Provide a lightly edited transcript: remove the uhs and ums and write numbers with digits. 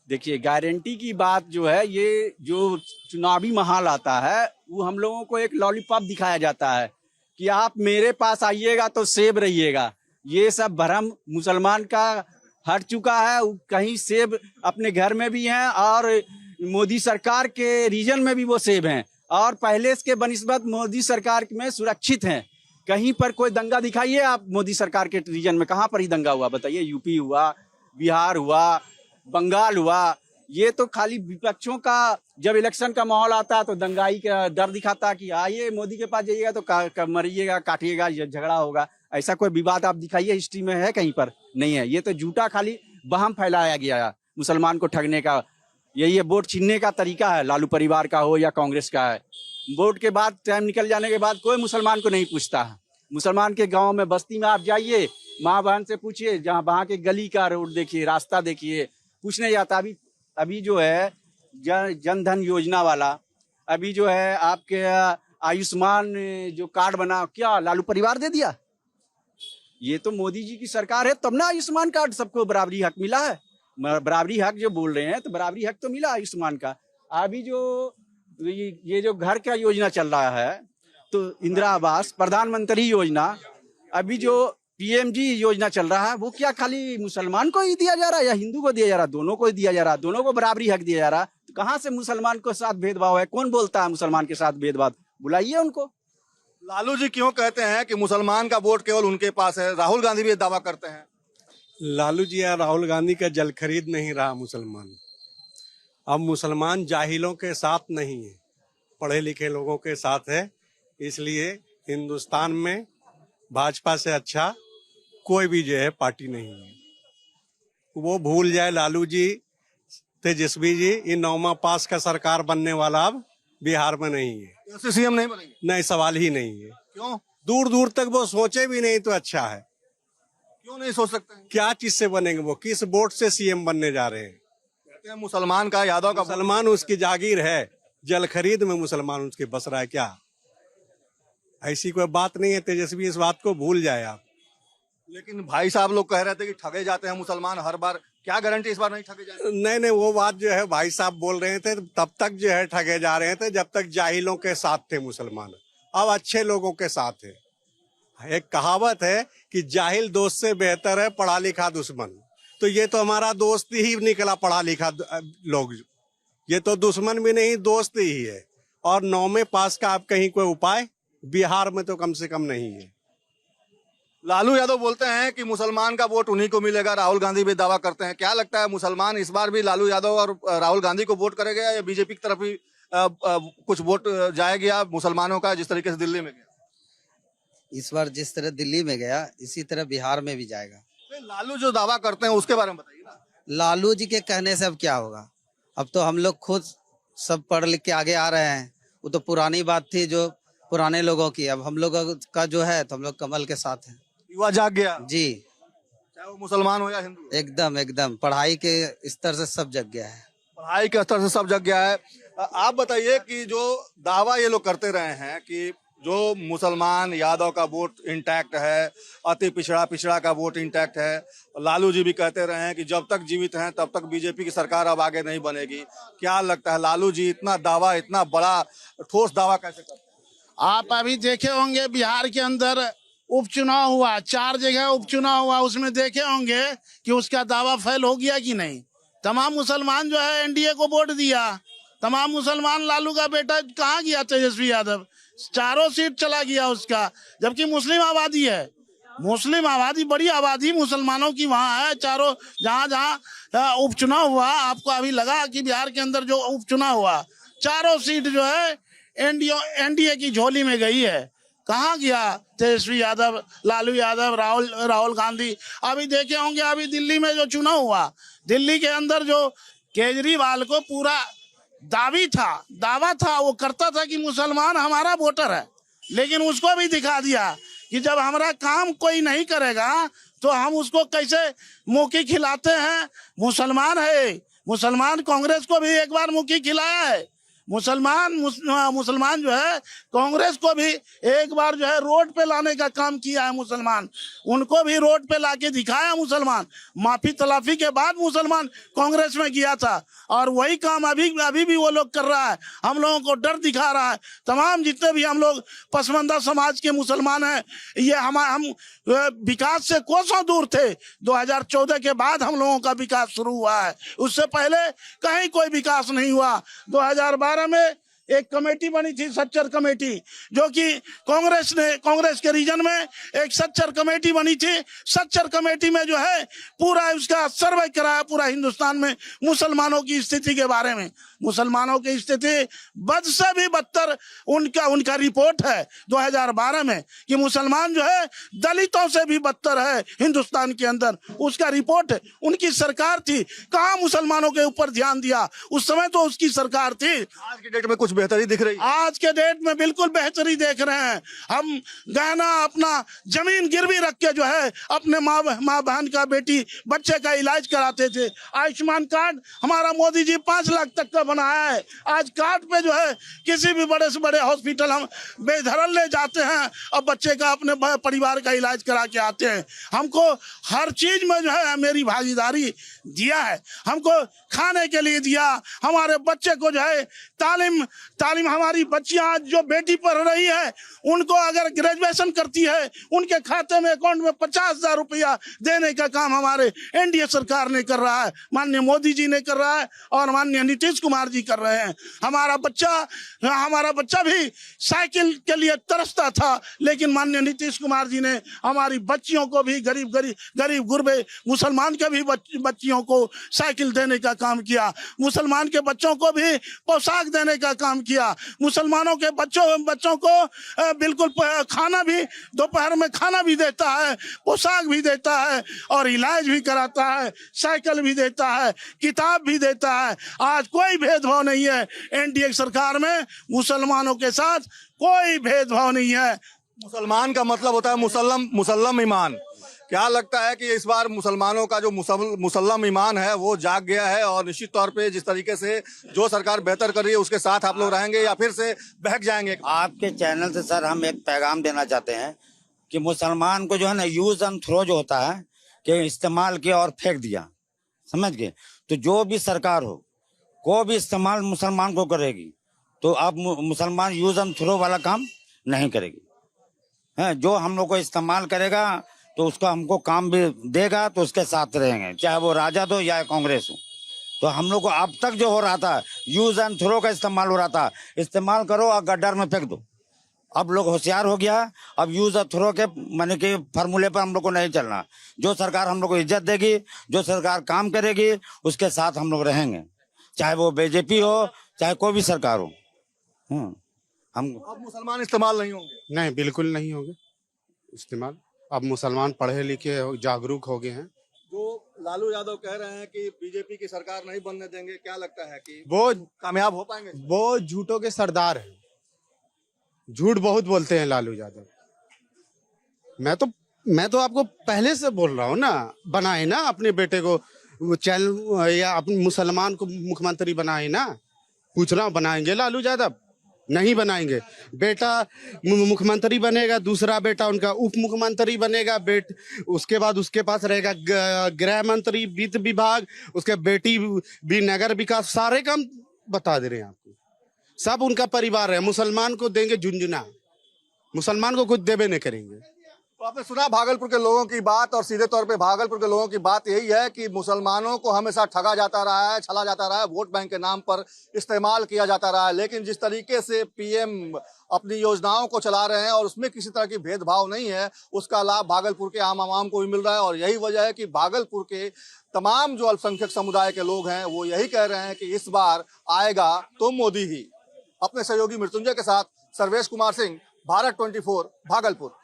देखिए, गारंटी की बात जो है, ये जो चुनावी माहौल आता है, वो हम लोगों को एक लॉलीपॉप दिखाया जाता है कि आप मेरे पास आइएगा तो सेब रहिएगा। ये सब भ्रम मुसलमान का हट चुका है। कहीं सेब अपने घर में भी हैं और मोदी सरकार के रीजन में भी वो सेब हैं, और पहले के बनिस्बत मोदी सरकार में सुरक्षित हैं। कहीं पर कोई दंगा दिखाइए आप मोदी सरकार के रीजन में, कहाँ पर ही दंगा हुआ बताइए? यूपी हुआ, बिहार हुआ, बंगाल हुआ। ये तो खाली विपक्षों का जब इलेक्शन का माहौल आता है तो दंगाई का डर दिखाता है कि आइए मोदी के पास जाइएगा तो मरिएगा, काटिएगा, ये झगड़ा होगा। ऐसा कोई विवाद आप दिखाइए हिस्ट्री में है कहीं पर? नहीं है। ये तो झूठा खाली वहम फैलाया गया है मुसलमान को ठगने का। यही है, वोट छीनने का तरीका है, लालू परिवार का हो या कांग्रेस का है। वोट के बाद, टाइम निकल जाने के बाद कोई मुसलमान को नहीं पूछता है। मुसलमान के गांव में, बस्ती में आप जाइए, माँ बहन से पूछिए, जहाँ वहाँ के गली का रोड देखिए, रास्ता देखिए, कुछ नहीं जाता। अभी जो है जन धन योजना वाला, अभी जो है आपके आयुष्मान जो कार्ड बना, क्या लालू परिवार दे दिया? ये तो मोदी जी की सरकार है तब ना आयुष्मान कार्ड सबको बराबरी हक मिला है। बराबरी हक जो बोल रहे हैं, तो बराबरी हक तो मिला आयुष्मान का। अभी जो ये जो घर का योजना चल रहा है, तो इंदिरा आवास, प्रधानमंत्री योजना, अभी जो पीएमजी योजना चल रहा है, वो क्या खाली मुसलमान को ही दिया जा रहा है या हिंदू को दिया जा रहा है? दोनों को ही दिया जा रहा है, दोनों को बराबरी हक दिया जा रहा है। तो कहाँ से मुसलमान के साथ भेदभाव है? कौन बोलता है मुसलमान के साथ भेदभाव? बुलाइए उनको। लालू जी क्यों कहते हैं कि मुसलमान का वोट केवल उनके पास है? राहुल गांधी भी ये दावा करते हैं। लालू जी या राहुल गांधी का जल खरीद नहीं रहा मुसलमान। अब मुसलमान जाहिलों के साथ नहीं है, पढ़े लिखे लोगों के साथ है। इसलिए हिंदुस्तान में भाजपा से अच्छा कोई भी जो है पार्टी नहीं है। वो भूल जाए लालू जी, तेजस्वी जी, ये 9वां पास का सरकार बनने वाला अब बिहार में नहीं है। ऐसे सीएम नहीं बनेंगे? नहीं, सवाल ही नहीं है। क्यों? दूर दूर तक वो सोचे भी नहीं तो अच्छा है। क्यों नहीं सोच सकते हैं? क्या चीज से बनेंगे? वो किस वोट से सीएम बनने जा रहे हैं? कहते हैं मुसलमान का, यादव का। मुसलमान उसकी जागीर है, जल खरीद में मुसलमान उसके बस रहा है क्या? ऐसी कोई बात नहीं है। तेजस्वी इस बात को भूल जाए आप। लेकिन भाई साहब लोग कह रहे थे कि ठगे जाते हैं मुसलमान हर बार। क्या गारंटी इस बार नहीं ठगे जाएंगे? नहीं नहीं, वो बात जो है भाई साहब बोल रहे थे तब तक जो है ठगे जा रहे थे जब तक जाहिलों के साथ थे मुसलमान। अब अच्छे लोगों के साथ है। एक कहावत है कि जाहिल दोस्त से बेहतर है पढ़ा लिखा दुश्मन। तो ये तो हमारा दोस्त ही निकला, पढ़ा लिखा लोग। ये तो दुश्मन भी नहीं, दोस्त ही है। और 9वें पास का आप कहीं कोई उपाय बिहार में तो कम से कम नहीं है। लालू यादव बोलते हैं कि मुसलमान का वोट उन्हीं को मिलेगा। राहुल गांधी भी दावा करते हैं। क्या लगता है, मुसलमान इस बार भी लालू यादव और राहुल गांधी को वोट करेगा या बीजेपी की तरफ भी कुछ वोट जाएगा मुसलमानों का, जिस तरीके से दिल्ली में गया? इस बार जिस तरह दिल्ली में गया, इसी तरह बिहार में भी जाएगा। लालू जो दावा करते हैं उसके बारे में बताइए ना। लालू जी के कहने से अब क्या होगा? अब तो हम लोग खुद सब पढ़ लिख के आगे आ रहे हैं। वो तो पुरानी बात थी जो पुराने लोगों की। अब हम लोग का जो है, तो हम लोग कमल के साथ हैं। युवा जाग गया जी, चाहे वो मुसलमान हो या हिंदू। एकदम एकदम पढ़ाई के स्तर से सब जग गया है। पढ़ाई के स्तर से सब जग गया है। आप बताइए कि जो दावा ये लोग करते रहे हैं कि जो मुसलमान यादव का वोट इंटैक्ट है, अति पिछड़ा का वोट इंटैक्ट है। लालू जी भी कहते रहे हैं कि जब तक जीवित हैं तब तक बीजेपी की सरकार अब आगे नहीं बनेगी। क्या लगता है, लालू जी इतना दावा, इतना बड़ा ठोस दावा कैसे करते हैं? आप अभी देखे होंगे बिहार के अंदर उपचुनाव हुआ, 4 जगह उपचुनाव हुआ, उसमें देखे होंगे कि उसका दावा फेल हो गया कि नहीं। तमाम मुसलमान जो है एनडीए को वोट दिया। तमाम मुसलमान, लालू का बेटा कहाँ गया तेजस्वी यादव? 4 सीट चला गया उसका, जबकि मुस्लिम आबादी है। मुस्लिम आबादी, बड़ी आबादी मुसलमानों की वहाँ है। चारों जहाँ जहाँ उपचुनाव हुआ, आपको अभी लगा कि बिहार के अंदर जो उपचुनाव हुआ, 4 सीट जो है एनडीए की झोली में गई है। कहाँ गया तेजस्वी यादव, लालू यादव, राहुल गांधी? अभी देखे होंगे अभी दिल्ली में जो चुनाव हुआ, दिल्ली के अंदर जो केजरीवाल को पूरा दावा था, वो करता था कि मुसलमान हमारा वोटर है, लेकिन उसको भी दिखा दिया कि जब हमारा काम कोई नहीं करेगा तो हम उसको कैसे मुक्की खिलाते हैं। मुसलमान है, मुसलमान कांग्रेस को भी एक बार मुक्की खिलाया है। मुसलमान जो है कांग्रेस को भी एक बार जो है रोड पे लाने का काम किया है। मुसलमान उनको भी रोड पे लाके दिखाया। मुसलमान माफी तलाफी के बाद मुसलमान कांग्रेस में गया था और वही काम अभी भी वो लोग कर रहा है। हम लोगों को डर दिखा रहा है। तमाम जितने भी हम लोग पसमानदा समाज के मुसलमान हैं, ये हम विकास से कोसों दूर थे। 2014 के बाद हम लोगों का विकास शुरू हुआ है, उससे पहले कहीं कोई विकास नहीं हुआ। 2012 में एक कमेटी बनी थी, सच्चर कमेटी, जो कि कांग्रेस के रीजन में एक सच्चर कमेटी बनी थी। सच्चर कमेटी में जो है पूरा उसका सर्वे कराया पूरा हिंदुस्तान में मुसलमानों की स्थिति के बारे में। मुसलमानों की स्थिति बद से भी बदतर उनका रिपोर्ट है 2012 में कि मुसलमान जो है दलितों से भी बदतर है हिंदुस्तान के अंदर। उसका रिपोर्ट है। उनकी सरकार थी, कहाँ मुसलमानों के ऊपर ध्यान दिया? उस समय तो उसकी सरकार थी। आज की डेट में कुछ बेहतरी दिख रही है? आज के डेट में बिल्कुल बेहतरी देख रहे हैं। हम गहना अपना जमीन गिरवी रख के जो है अपने माँ बहन का बेटी बच्चे का इलाज कराते थे। आयुष्मान कार्ड हमारा मोदी जी 5 लाख तक का बनाया है। आज कार्ड पे जो है किसी भी बड़े से बड़े हॉस्पिटल हम बेधड़क ले जाते हैं और बच्चे का अपने परिवार का इलाज करा के आते हैं। हमको हर चीज में जो है मेरी भागीदारी दिया है। हमको खाने के लिए दिया, हमारे बच्चे को जो है तालीम हमारी बच्चियां आज जो बेटी पढ़ रही है उनको अगर ग्रेजुएशन करती है उनके खाते में अकाउंट में 50,000 रुपया देने का काम हमारे एनडीए सरकार ने कर रहा है, माननीय मोदी जी ने कर रहा है और माननीय नीतीश कुमार जी कर रहे हैं। हमारा बच्चा भी साइकिल के लिए तरसता था, लेकिन माननीय नीतीश कुमार जी ने हमारी बच्चियों को भी गरीब गुरबे मुसलमान के भी बच्चियों को साइकिल देने का काम किया। मुसलमान के बच्चों को भी पोशाक देने का काम किया। मुसलमानों के बच्चों को बिल्कुल खाना भी दोपहर में खाना भी देता है, पोशाक भी देता है और इलाज भी कराता है, साइकिल भी देता है, किताब भी देता है। आज कोई भेदभाव नहीं है। एनडीए सरकार में मुसलमानों के साथ कोई भेदभाव नहीं है। मुसलमान का मतलब होता है मुसल्लम ईमान। क्या लगता है कि इस बार मुसलमानों का जो मुसल्लम ईमान है वो जाग गया है और निश्चित तौर पे जिस तरीके से जो सरकार बेहतर कर रही है उसके साथ आप लोग रहेंगे या फिर से बहक जाएंगे? आपके चैनल से सर हम एक पैगाम देना चाहते हैं कि मुसलमान को जो है ना यूज एंड थ्रो जो होता है कि इस्तेमाल किया और फेंक दिया, समझ गए? तो जो भी सरकार हो को भी इस्तेमाल मुसलमान को करेगी तो अब मुसलमान यूज एंड थ्रो वाला काम नहीं करेगी। है जो हम लोग को इस्तेमाल करेगा तो उसका हमको काम भी देगा तो उसके साथ रहेंगे, चाहे वो राजद हो या कांग्रेस हो। तो हम लोग को अब तक जो हो रहा था यूज एंड थ्रो का इस्तेमाल हो रहा था, इस्तेमाल करो और गड्ढर में फेंक दो। अब लोग होशियार हो गया। अब यूज और थ्रो के माने के फार्मूले पर हम लोग को नहीं चलना। जो सरकार हम लोग को इज्जत देगी, जो सरकार काम करेगी उसके साथ हम लोग रहेंगे, चाहे वो बीजेपी हो चाहे कोई भी सरकार हो। हम अब मुसलमान इस्तेमाल नहीं होंगे? नहीं, बिल्कुल नहीं होंगे इस्तेमाल। अब मुसलमान पढ़े लिखे जागरूक हो गए हैं। जो लालू यादव कह रहे हैं कि बीजेपी की सरकार नहीं बनने देंगे, क्या लगता है कि वो कामयाब हो पाएंगे? वो झूठों के सरदार हैं, झूठ बहुत बोलते हैं लालू यादव। मैं तो आपको पहले से बोल रहा हूँ ना, बनाए ना अपने बेटे को चैनल या अपने मुसलमान को मुख्यमंत्री बनाए ना। पूछ रहा हूँ बनाएंगे लालू यादव? नहीं बनाएंगे। बेटा मुख्यमंत्री बनेगा, दूसरा बेटा उनका उप मुख्यमंत्री बनेगा, उसके बाद उसके पास रहेगा गृह मंत्री, वित्त विभाग, उसके बेटी भी नगर विकास, सारे काम बता दे रहे हैं आपको। सब उनका परिवार है। मुसलमान को देंगे झुंझुना, मुसलमान को कुछ देवे नहीं करेंगे। तो आपने सुना भागलपुर के लोगों की बात और सीधे तौर पे भागलपुर के लोगों की बात यही है कि मुसलमानों को हमेशा ठगा जाता रहा है, छला जाता रहा है, वोट बैंक के नाम पर इस्तेमाल किया जाता रहा है। लेकिन जिस तरीके से पीएम अपनी योजनाओं को चला रहे हैं और उसमें किसी तरह की भेदभाव नहीं है, उसका लाभ भागलपुर के आम आवाम को भी मिल रहा है। और यही वजह है कि भागलपुर के तमाम जो अल्पसंख्यक समुदाय के लोग हैं वो यही कह रहे हैं कि इस बार आएगा तो मोदी ही। अपने सहयोगी मृत्युंजय के साथ सर्वेश कुमार सिंह, भारत 24, भागलपुर।